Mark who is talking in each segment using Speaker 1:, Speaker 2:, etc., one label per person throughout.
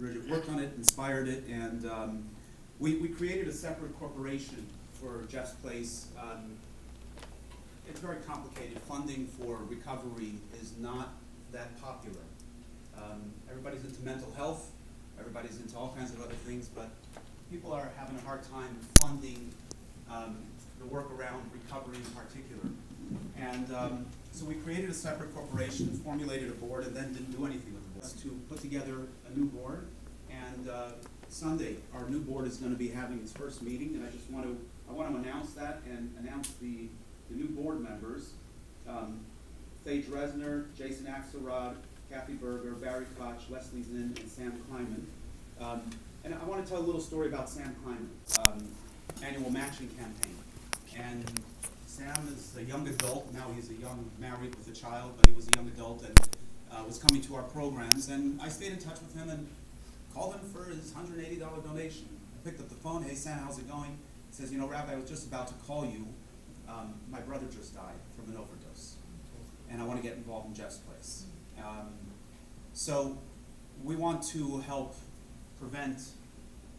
Speaker 1: Bridget worked on it, inspired it, and we created a separate corporation for Jeff's Place. It's very complicated. Funding for recovery is not that popular. Everybody's into mental health, everybody's into all kinds of other things, but people are having a hard time funding the work around recovery in particular. And so we created a separate corporation, formulated a board, and then didn't do anything with the board. To put together a new board, and Sunday, our new board is going to be having its first meeting, and I want to announce that and announce the new board members. Faye Dresner, Jason Axelrod, Kathy Berger, Barry Koch, Leslie Zinn, and Sam Kleiman. And I want to tell a little story about Sam Kleiman, annual matching campaign. And Sam is a young adult. Now he's a young married with a child, but he was a young adult and was coming to our programs. And I stayed in touch with him and called him for his $180 donation. I picked up the phone. Hey, Sam, how's it going? He says, Rabbi, I was just about to call you. My brother just died from an overdose, and I want to get involved in Jeff's Place. So we want to help prevent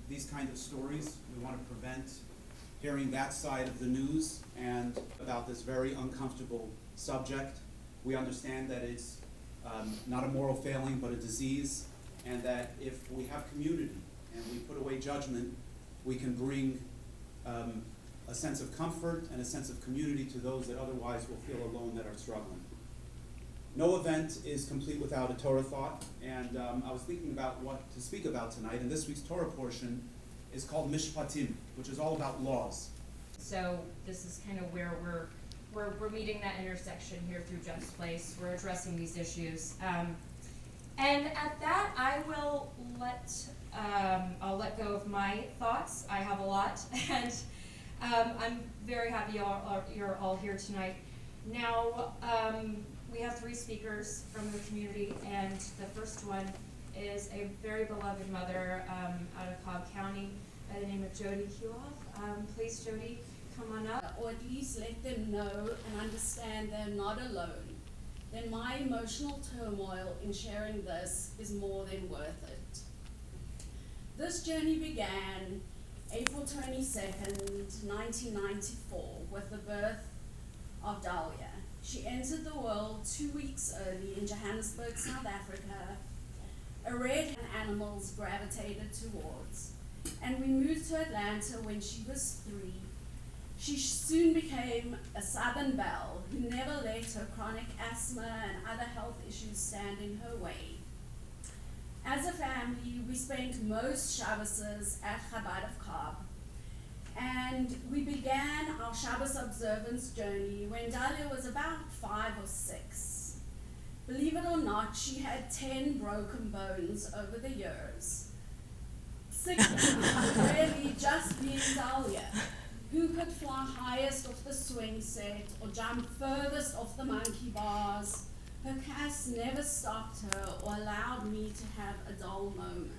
Speaker 1: these kind of stories. We want to prevent hearing that side of the news and about this very uncomfortable subject. We understand that it's not a moral failing, but a disease, and that if we have community and we put away judgment, we can bring a sense of comfort and a sense of community to those that otherwise will feel alone, that are struggling. No event is complete without a Torah thought, and I was thinking about what to speak about tonight, and this week's Torah portion is called Mishpatim, which is all about laws.
Speaker 2: So this is kind of where we're meeting that intersection here through Jeff's Place. We're addressing these issues, and at that I will I'll let go of my thoughts. I have a lot, and I'm very happy you're all here tonight. Now, we have three speakers from the community, and the first one is a very beloved mother out of Cobb County by the name of Jody Kuloff. Please, Jody, come on up.
Speaker 3: Or at least let them know and understand they're not alone. Then my emotional turmoil in sharing this is more than worth it. This journey began April 22nd, 1994, with the birth of Dahlia. She entered the world 2 weeks early in Johannesburg, South Africa. A red and animals gravitated towards, and we moved to Atlanta when she was 3. She soon became a Southern belle who never let her chronic asthma and other health issues stand in her way. As a family, we spent most Shabbases at Chabad of Cobb, and we began our Shabbos observance journey when Dahlia was about 5 or 6. Believe it or not, she had 10 broken bones over the years. 6 really just being Dahlia, who could fly highest off the swing set or jump furthest off the monkey bars. Her cast never stopped her or allowed me to have a dull moment.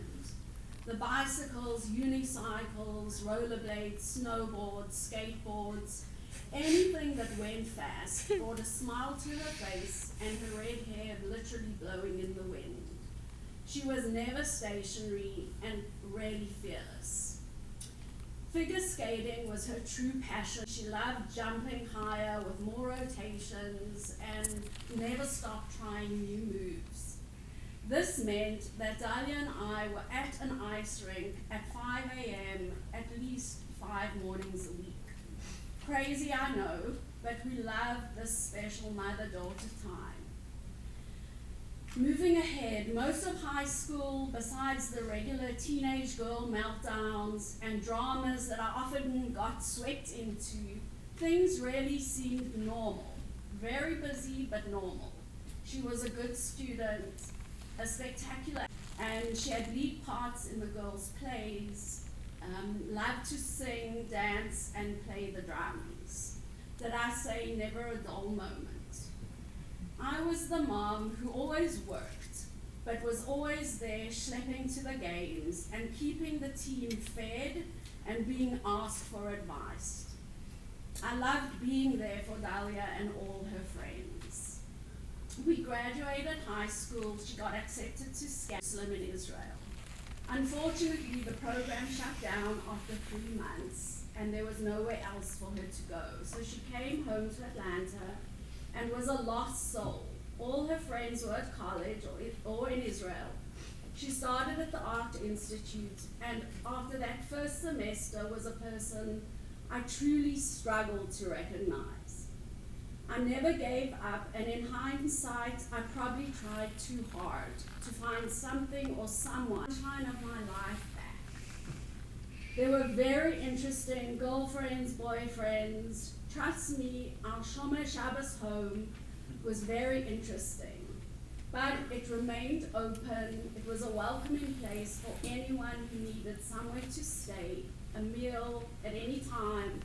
Speaker 3: The bicycles, unicycles, rollerblades, snowboards, skateboards, anything that went fast brought a smile to her face and her red hair literally blowing in the wind. She was never stationary and really fearless. Figure skating was her true passion. She loved jumping higher with more rotations and never stopped trying new moves. This meant that Dahlia and I were at an ice rink at 5 a.m. at least 5 mornings a week. Crazy, I know, but we loved this special mother-daughter time. Moving ahead, most of high school, besides the regular teenage girl meltdowns and dramas that I often got swept into, things really seemed normal. Very busy, but normal. She was a good student, a spectacular, and she had lead parts in the girls' plays, loved to sing, dance, and play the drums. Did I say never a dull moment? I was the mom who always worked, but was always there schlepping to the games and keeping the team fed and being asked for advice. I loved being there for Dahlia and all her friends. We graduated high school. She got accepted to Muslim in Israel. Unfortunately, the program shut down after 3 months, and there was nowhere else for her to go. So she came home to Atlanta and was a lost soul. All her friends were at college or in Israel. She started at the Art Institute, and after that first semester was a person I truly struggled to recognize. I never gave up, and in hindsight, I probably tried too hard to find something or someone shine of my life back. They were very interesting girlfriends, boyfriends. Trust me, our Shomer Shabbos home was very interesting. But it remained open. It was a welcoming place for anyone who needed somewhere to stay, a meal at any time.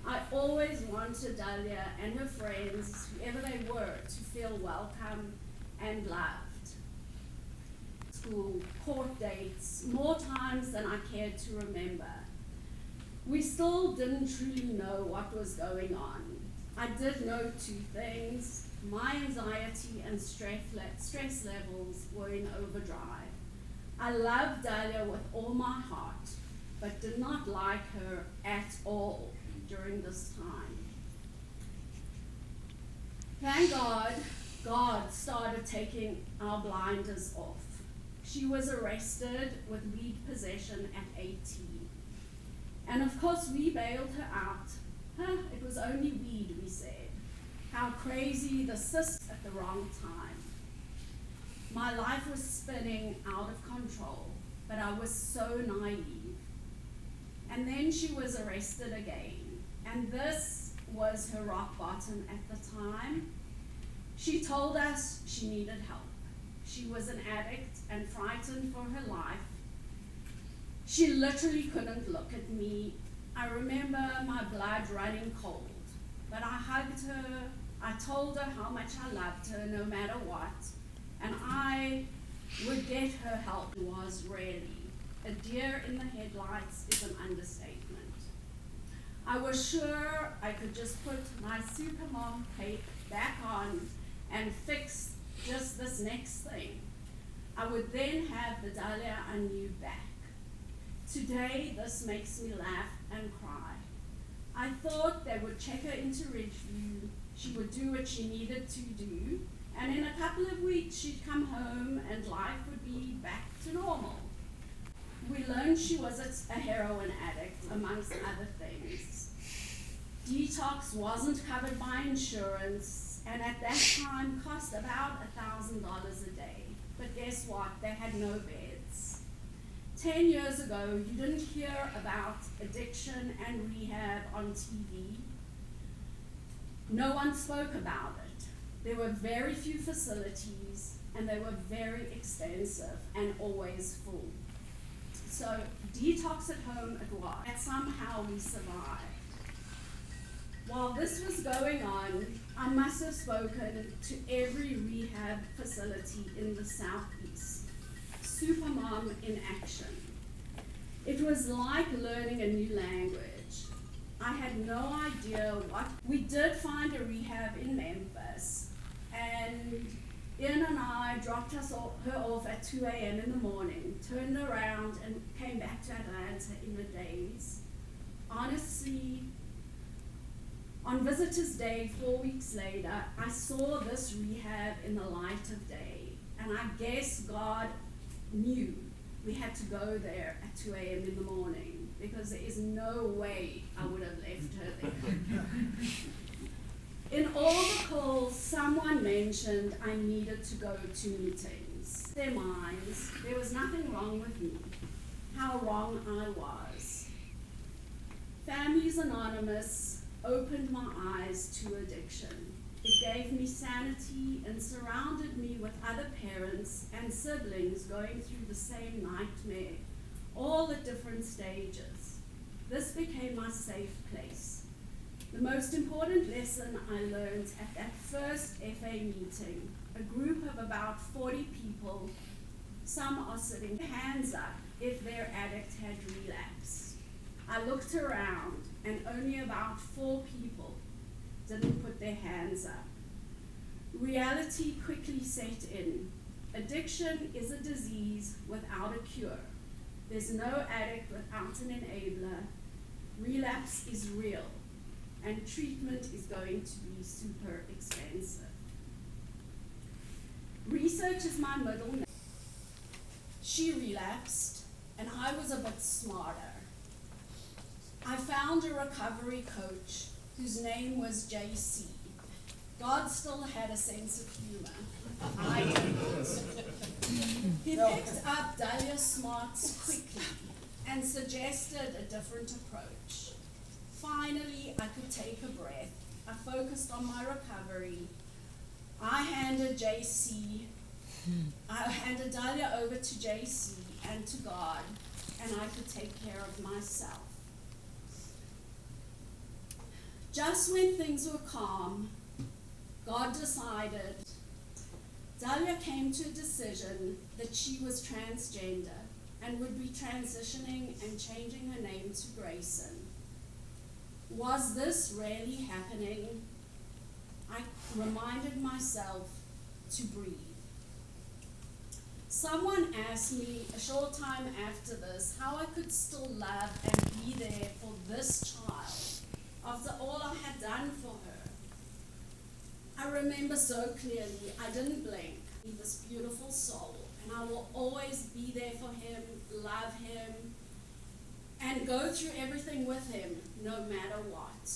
Speaker 3: I always wanted Dalia and her friends, whoever they were, to feel welcome and loved. School, court dates, more times than I cared to remember. We still didn't truly know what was going on. I did know 2 things. My anxiety and stress levels were in overdrive. I loved Dalia with all my heart, but did not like her at all during this time. Thank God, God started taking our blinders off. She was arrested with weed possession at 18. And of course, we bailed her out. It was only weed, we said. How crazy, the system at the wrong time. My life was spinning out of control, but I was so naive. And then she was arrested again, and this was her rock bottom at the time. She told us she needed help. She was an addict and frightened for her life. She literally couldn't look at me. I remember my blood running cold, but I hugged her. I told her how much I loved her no matter what, and I would get her help. It was really a deer in the headlights is an understatement. I was sure I could just put my Supermom cape back on and fix just this next thing. I would then have the Dalia I knew back. Today, this makes me laugh and cry. I thought they would check her into Ridgeview. She would do what she needed to do, and in a couple of weeks she'd come home and life would be back to normal. We learned she was a heroin addict, amongst other things. Detox wasn't covered by insurance, and at that time cost about $1,000 a day. But guess what? They had no beds. 10 years ago, you didn't hear about addiction and rehab on TV. No one spoke about it. There were very few facilities, and they were very expensive and always full. So detox at home it was, and somehow we survived. While this was going on, I must have spoken to every rehab facility in the Southeast. Supermom in action. It was like learning a new language. I had no idea what. We did find a rehab in Memphis, and Ian and I dropped her off at 2 a.m. in the morning, turned around and came back to Atlanta in a daze. Honestly, on Visitor's Day 4 weeks later, I saw this rehab in the light of day, and I guess God knew we had to go there at 2 a.m. in the morning, because there is no way I would have left her there. In all the calls, someone mentioned I needed to go to meetings. In their minds, there was nothing wrong with me, how wrong I was. Families Anonymous opened my eyes to addiction. It gave me sanity and surrounded me with other parents and siblings going through the same nightmare, all at different stages. This became my safe place. The most important lesson I learned at that first FA meeting, a group of about 40 people, some are sitting hands up if their addict had relapsed. I looked around and only about 4 people didn't put their hands up. Reality quickly set in. Addiction is a disease without a cure. There's no addict without an enabler. Relapse is real, and treatment is going to be super expensive. Research is my middle name. She relapsed, and I was a bit smarter. I found a recovery coach whose name was JC. God still had a sense of humor. I didn't. He picked up Dahlia smarts quickly and suggested a different approach. Finally, I could take a breath. I focused on my recovery. I handed Dahlia over to JC and to God, and I could take care of myself. Just when things were calm, God decided. Dahlia came to a decision that she was transgender and would be transitioning and changing her name to Grayson. Was this really happening? I reminded myself to breathe. Someone asked me a short time after this how I could still love and be there for this child after all I had done for her. I remember so clearly, I didn't blink. He's this beautiful soul, and I will always be there for him, love him, and go through everything with him, no matter what.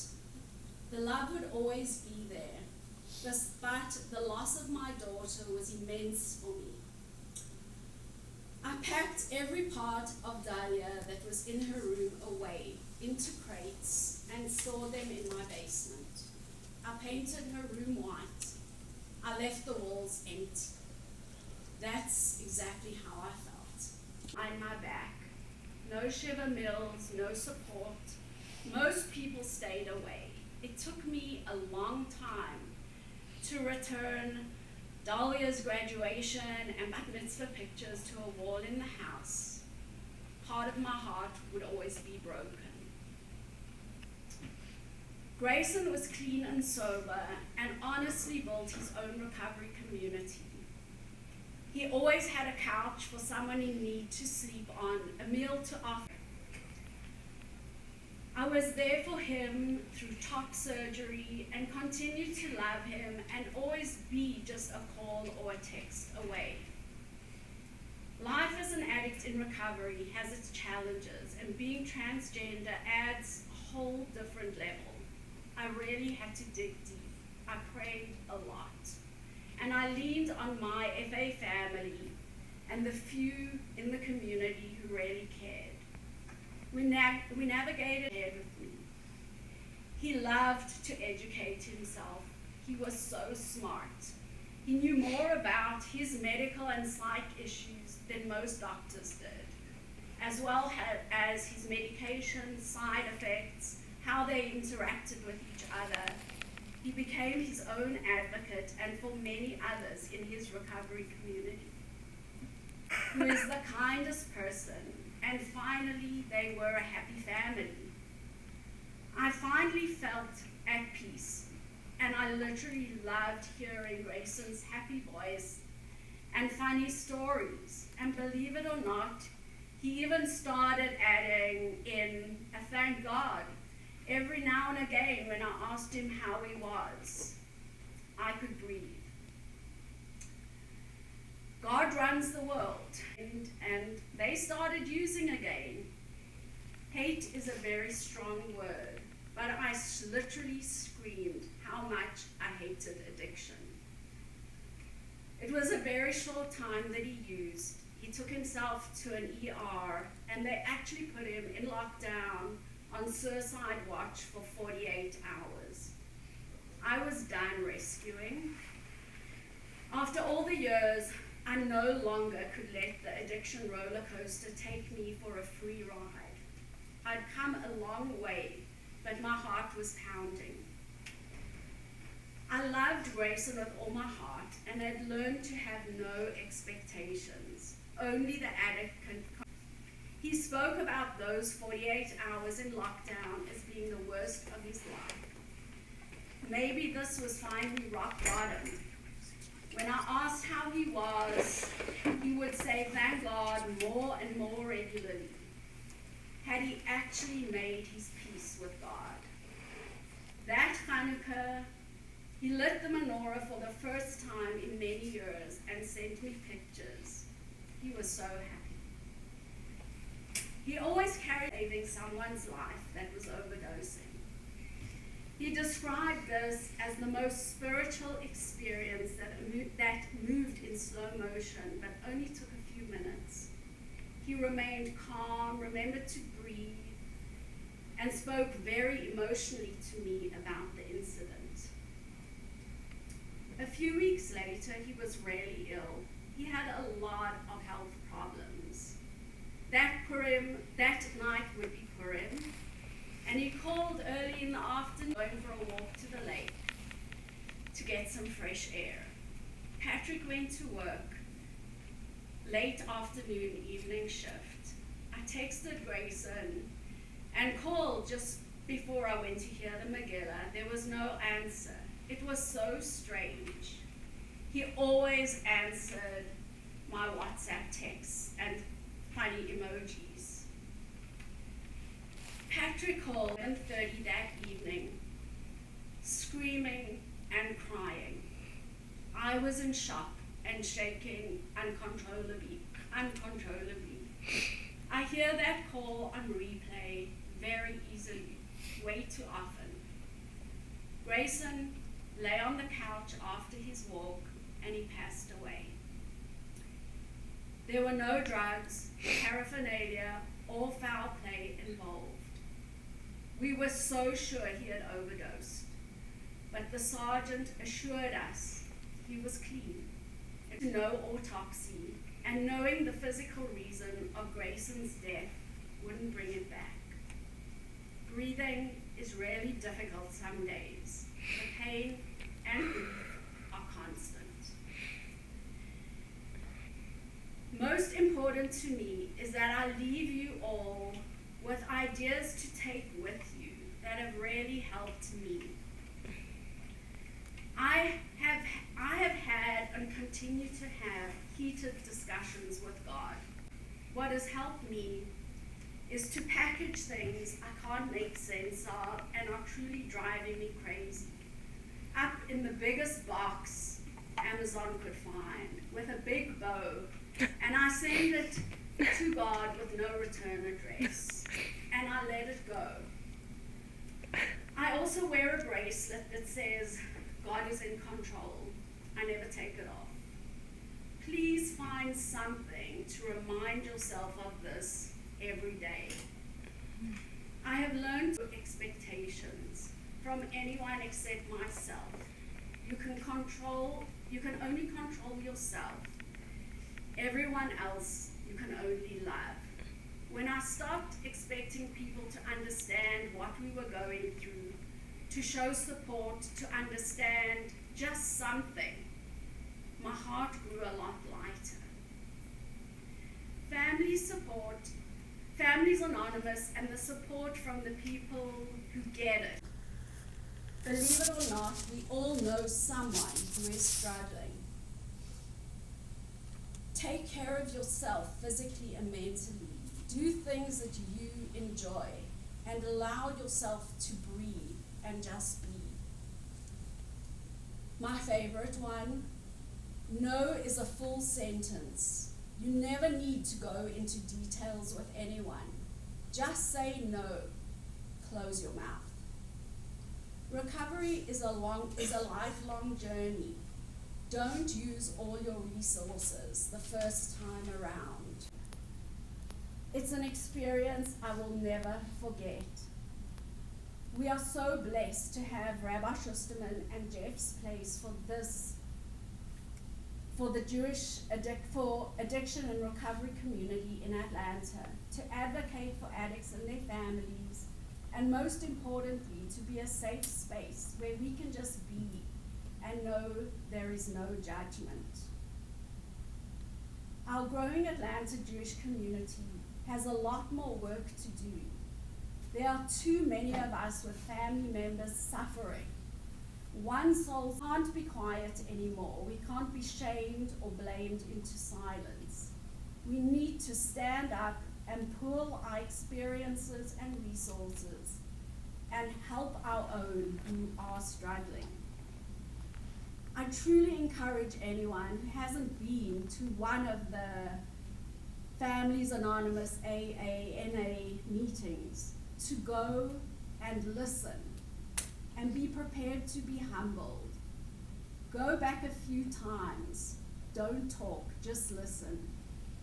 Speaker 3: The love would always be there, despite the loss of my daughter was immense for me. I packed every part of Dahlia that was in her room away into crates and stored them in my basement. I painted her room white. I left the walls empty. That's exactly how I felt. On my back. No Shiva Mills, no support. Most people stayed away. It took me a long time to return Dahlia's graduation and bat mitzvah pictures to a wall in the house. Part of my heart would always be broken. Grayson was clean and sober and honestly built his own recovery community. He always had a couch for someone in need to sleep on, a meal to offer. I was there for him through top surgery and continued to love him and always be just a call or a text away. Life as an addict in recovery has its challenges, and being transgender adds a whole different level. I really had to dig deep. I prayed a lot. And I leaned on my FA family and the few in the community who really cared. We navigated ahead with me. He loved to educate himself. He was so smart. He knew more about his medical and psych issues than most doctors did, as well as his medication, side effects, how they interacted with each other. He became his own advocate and for many others in his recovery community, who is the kindest person, and finally they were a happy family. I finally felt at peace, and I literally loved hearing Grayson's happy voice and funny stories, and believe it or not, he even started adding in a thank God every now and again when I asked him how he was. I could breathe. God runs the world, and they started using again. Hate is a very strong word, but I literally screamed how much I hated addiction. It was a very short time that he used. He took himself to an ER, and they actually put him in lockdown on suicide watch for 48 hours. I was done rescuing. After all the years, I no longer could let the addiction roller coaster take me for a free ride. I'd come a long way, but my heart was pounding. I loved Grayson with all my heart and had learned to have no expectations. Only the addict can. He spoke about those 48 hours in lockdown as being the worst of his life. Maybe this was finally rock bottom. When I asked how he was, he would say, thank God, more and more regularly. regularly had he actually made his peace with God. That Hanukkah, he lit the menorah for the first time in many years and sent me pictures. He was so happy. He always carried saving someone's life that was overdosing. He described this as the most spiritual experience that moved in slow motion, but only took a few minutes. He remained calm, remembered to breathe, and spoke very emotionally to me about the incident. A few weeks later, he was really ill. He had a lot of health problems. That night would be Purim, and he called early in the afternoon, going for a walk to the lake to get some fresh air. Patrick went to work, late afternoon, evening shift. I texted Grayson and called just before I went to hear the Megillah. There was no answer. It was so strange. He always answered my WhatsApp texts and funny emojis. Patrick called at 11:30 that evening, screaming and crying. I was in shock and shaking uncontrollably. I hear that call on replay very easily, way too often. Grayson lay on the couch after his walk and he passed away. There were no drugs, paraphernalia, or foul play involved. We were so sure he had overdosed, but the sergeant assured us he was clean. No autopsy, and knowing the physical reason of Grayson's death wouldn't bring it back. Breathing is really difficult some days. The pain and grief are constant. Most important to me is that I leave you all with ideas to take with you that have really helped me. I have had and continue to have heated discussions with God. What has helped me is to package things I can't make sense of and are truly driving me crazy, up in the biggest box Amazon could find with a big bow, and I send it to God with no return address, and I let it go. I also wear a bracelet that says, God is in control. I never take it off. Please find something to remind yourself of this every day. I have learned expectations from anyone except myself. You can only control yourself. Everyone else you can only love. When I stopped expecting people to understand what we were going through, to show support, to understand just something, my heart grew a lot lighter. Families Anonymous, and the support from the people who get it. Believe it or not, we all know someone who is struggling. Take care of yourself physically and mentally. Do things that you enjoy and allow yourself to breathe and just be. My favorite one, no is a full sentence. You never need to go into details with anyone. Just say no. Close your mouth. Recovery is a lifelong journey. Don't use all your resources the first time around. It's an experience I will never forget. We are so blessed to have Rabbi Schusterman and Jeff's Place for the Jewish addiction and recovery community in Atlanta, to advocate for addicts and their families, and most importantly, to be a safe space where we can just be and know there is no judgment. Our growing Atlanta Jewish community has a lot more work to do. There are too many of us with family members suffering. One soul can't be quiet anymore. We can't be shamed or blamed into silence. We need to stand up and pool our experiences and resources and help our own who are struggling. I truly encourage anyone who hasn't been to one of the Families Anonymous AA meetings to go and listen and be prepared to be humbled. Go back a few times, don't talk, just listen.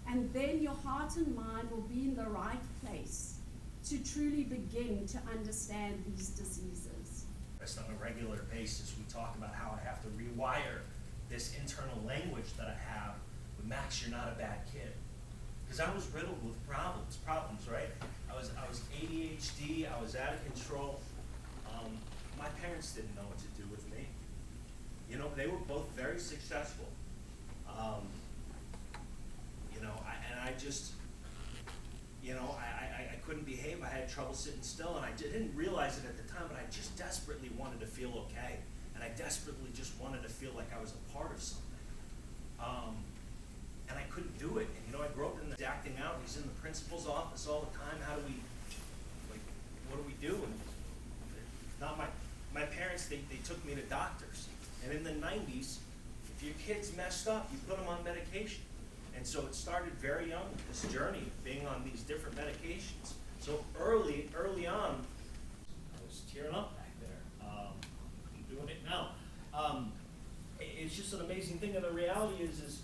Speaker 3: And then your heart and mind will be in the right place to truly begin to understand these diseases.
Speaker 4: Just on a regular basis, we talk about how I have to rewire this internal language that I have. But Max, you're not a bad kid. Because I was riddled with problems, right? I was ADHD, I was out of control. My parents didn't know what to do with me. You know, they were both very successful. I couldn't behave. I had trouble sitting still, and I didn't realize it at the time, but I just desperately wanted to feel okay. And I desperately just wanted to feel like I was a part of something. And I couldn't do it. And, I grew up in the acting out. He's in the principal's office all the time. What do we do? And not my parents, they took me to doctors. And in the 90s, if your kid's messed up, you put them on medication. And so it started very young, this journey of being on these different medications. So early on, I was tearing up back there. I'm doing it now. It's just an amazing thing, and the reality is,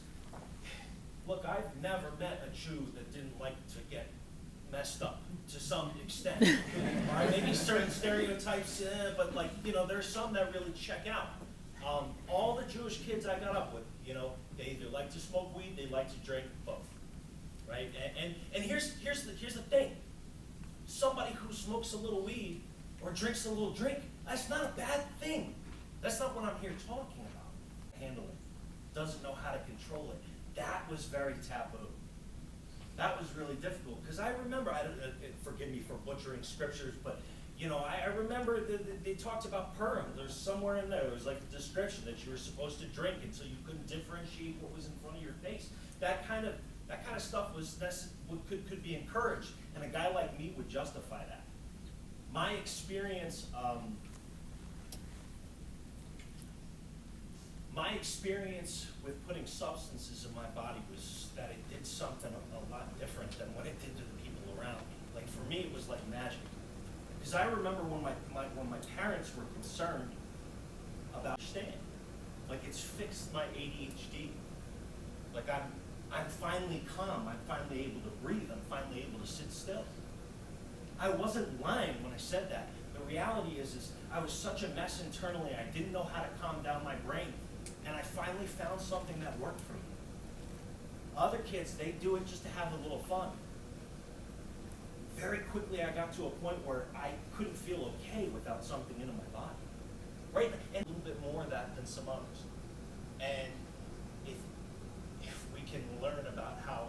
Speaker 4: look, I've never met a Jew that didn't like to get messed up to some extent. All right, maybe certain stereotypes, but there's some that really check out. All the Jewish kids I got up with, they either like to smoke weed, they like to drink, both, right? And here's the thing. Somebody who smokes a little weed or drinks a little drink, that's not a bad thing. That's not what I'm here talking about. Handle it. Doesn't know how to control it. That was very taboo. That was really difficult, because I remember, forgive me for butchering scriptures, but I remember they talked about Purim. There's somewhere in there was like a description that you were supposed to drink until you couldn't differentiate what was in front of your face. That kind of stuff could be encouraged, and a guy like me would justify that. My experience with putting substances in my body was that it did something a lot different than what it did to the people around me. Like, for me, it was like magic. Because I remember when my parents were concerned about understanding. Like, it's fixed my ADHD. Like, I'm finally calm. I'm finally able to breathe. I'm finally able to sit still. I wasn't lying when I said that. The reality is I was such a mess internally, I didn't know how to calm down my brain. And I finally found something that worked for me. Other kids, they do it just to have a little fun. Very quickly, I got to a point where I couldn't feel okay without something in my body. Right? And a little bit more of that than some others. And if we can learn about how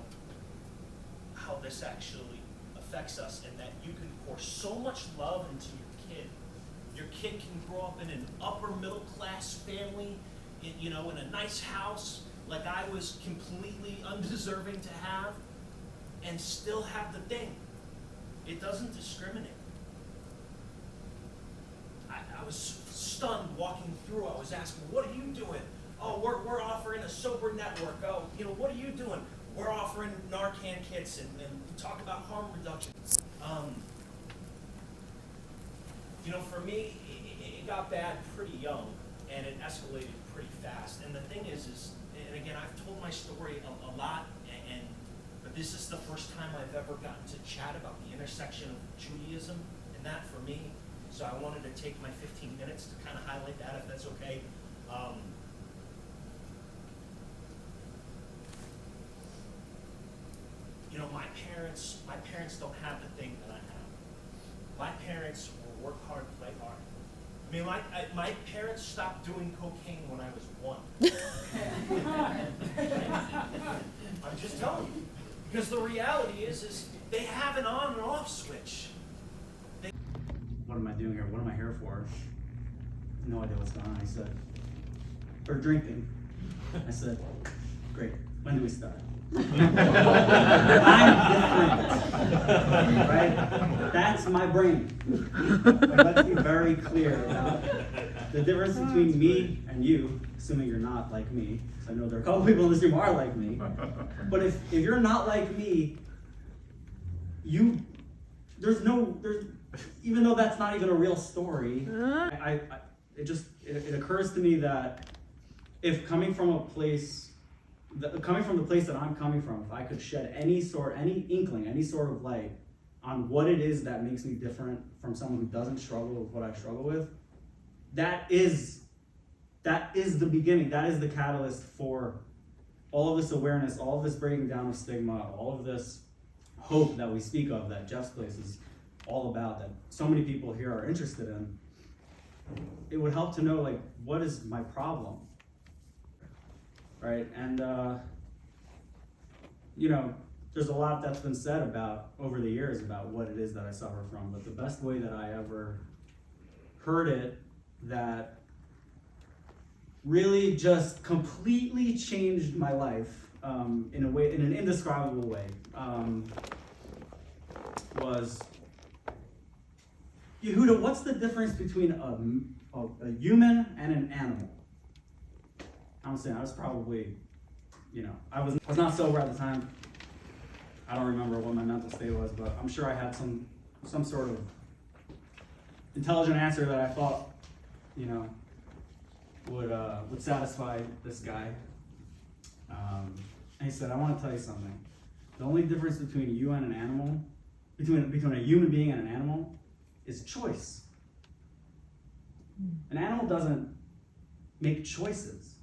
Speaker 4: this actually affects us, and that you can pour so much love into your kid can grow up in an upper middle class family, in a nice house like I was completely undeserving to have, and still have the thing. It doesn't discriminate. I was stunned walking through. I was asking, what are you doing? Oh, we're offering a sober network. Oh, what are you doing? We're offering Narcan kits and we talk about harm reduction. For me, it got bad pretty young, and it escalated pretty fast. And the thing is, and again, I've told my story a lot, but this is the first time I've ever gotten to chat about the intersection of Judaism and that for me. So I wanted to take my 15 minutes to kind of highlight that, if that's okay. My parents don't have the thing that I have. My parents will work hard, play hard. I mean, my parents stopped doing cocaine when I was 1. I'm just telling you. Because the reality is they have an on and off switch.
Speaker 5: What am I doing here? What am I here for? No idea what's going on. I said, for drinking. I said, great. When do we start? I'm different, right? That's my brain. Like, let's be very clear about the difference between me and you, assuming you're not like me, because I know there are a couple people in this room who are like me. But if you're not like me, there's even though that's not even a real story, it occurs to me that if coming from the place that I'm coming from, if I could shed any inkling, any sort of light on what it is that makes me different from someone who doesn't struggle with what I struggle with, that is the beginning, that is the catalyst for all of this awareness, all of this breaking down of stigma, all of this hope that we speak of, that Jeff's Place is all about, that so many people here are interested in. It would help to know, like, what is my problem, right? And there's a lot that's been said about over the years about what it is that I suffer from, but the best way that I ever heard it that really just completely changed my life in an indescribable way was, Yehuda, what's the difference between a human and an animal? I'm saying I was probably, I was not sober at the time. I don't remember what my mental state was, but I'm sure I had some sort of intelligent answer that I thought, would satisfy this guy. And he said, I want to tell you something. The only difference between you and an animal, between a human being and an animal, is choice. An animal doesn't make choices.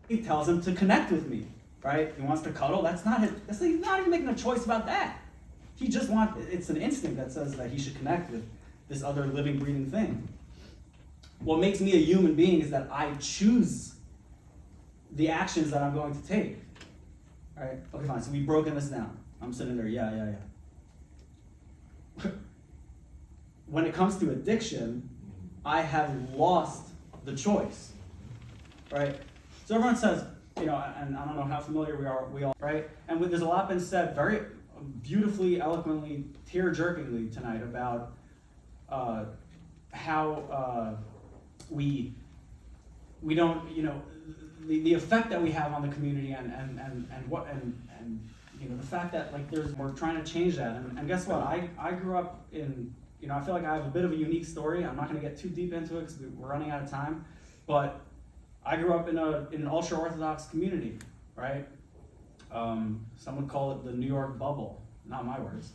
Speaker 5: He tells him to connect with me, right? He wants to cuddle. He's not even making a choice about that. It's an instinct that says that he should connect with this other living, breathing thing. What makes me a human being is that I choose the actions that I'm going to take. All right? Okay, fine. So we've broken this down. I'm sitting there, yeah. When it comes to addiction, I have lost the choice, right? So everyone says, and I don't know how familiar we all, right? And there's a lot been said very beautifully, eloquently, tear-jerkingly tonight about how we don't, the effect that we have on the community and the fact that we're trying to change that. And guess what? I grew up in, I feel like I have a bit of a unique story. I'm not going to get too deep into it because we're running out of time. But I grew up in an ultra-Orthodox community, right? Some would call it the New York bubble. Not my words,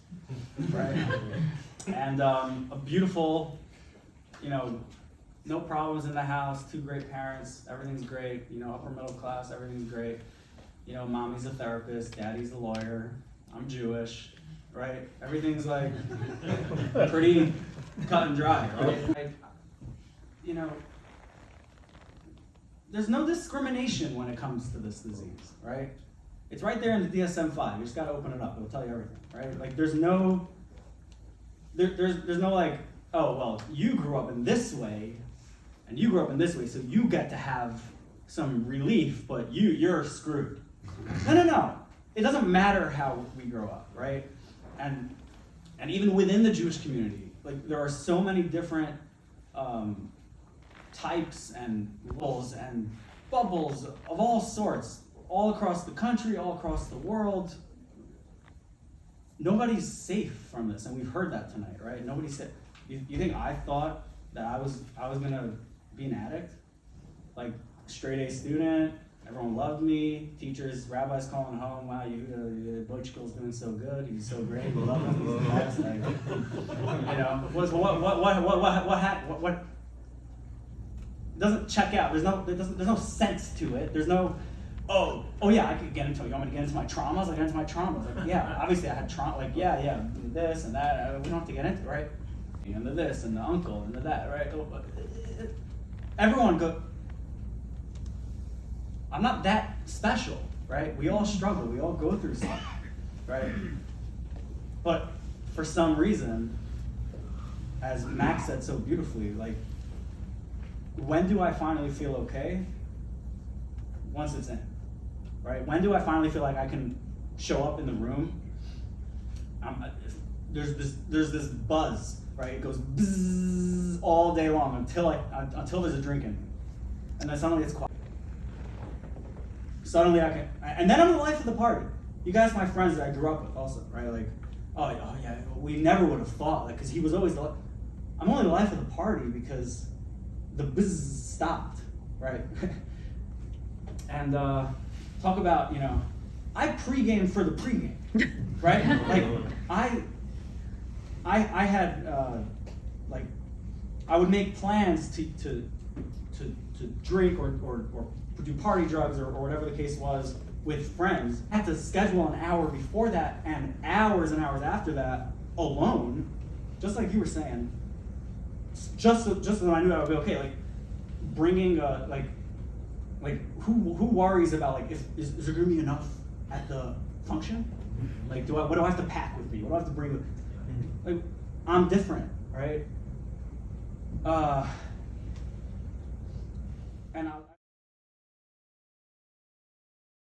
Speaker 5: right? And a beautiful, no problems in the house, 2 great parents, everything's great, upper middle class, everything's great. Mommy's a therapist, daddy's a lawyer, I'm Jewish, right? Everything's like pretty cut and dry, right? There's no discrimination when it comes to this disease, right? It's right there in the DSM-5. You just got to open it up. It'll tell you everything, right? There's no like, oh, well, you grew up in this way, and you grew up in this way, so you get to have some relief, but you're screwed. No. It doesn't matter how we grow up, right? And even within the Jewish community, there are so many different types and roles and bubbles of all sorts, all across the country, all across the world. Nobody's safe from this, and we've heard that tonight, right? Nobody's safe. You think I thought that I was gonna be an addict? Like, straight A student, everyone loved me, teachers, rabbis calling home, wow, Yehuda Boichkel's doing so good, he's so great, we love him, he's the best. What doesn't check out. There's no sense to it. There's no, oh yeah, I could get into it. You want me to get into my traumas? I get into my traumas. Like, yeah, obviously I had trauma. Yeah, this and that. We don't have to get into it, right? And the this and the uncle and the that, right? Everyone go. I'm not that special, right? We all struggle. We all go through stuff, right? But for some reason, as Max said so beautifully, when do I finally feel okay? Once it's in, right? When do I finally feel like I can show up in the room, there's this buzz, right? It goes bzzz all day long until there's a drink in me, and then suddenly it's quiet. Suddenly and then I'm the life of the party. You guys, my friends that I grew up with, also, right? Like, oh yeah, we never would have thought, like, because he was always I'm only the life of the party because the buzz stopped, right? And talk about, I pregame for the pregame, right? Like, I had like, I would make plans to drink or do party drugs or whatever the case was with friends. I had to schedule an hour before that and hours after that alone, just like you were saying. Just so that I knew I would be okay. Like, bringing like who worries about, like, is there gonna be enough at the function? Like, what do I have to pack with me? What do I have to bring with me? Like, I'm different, right? And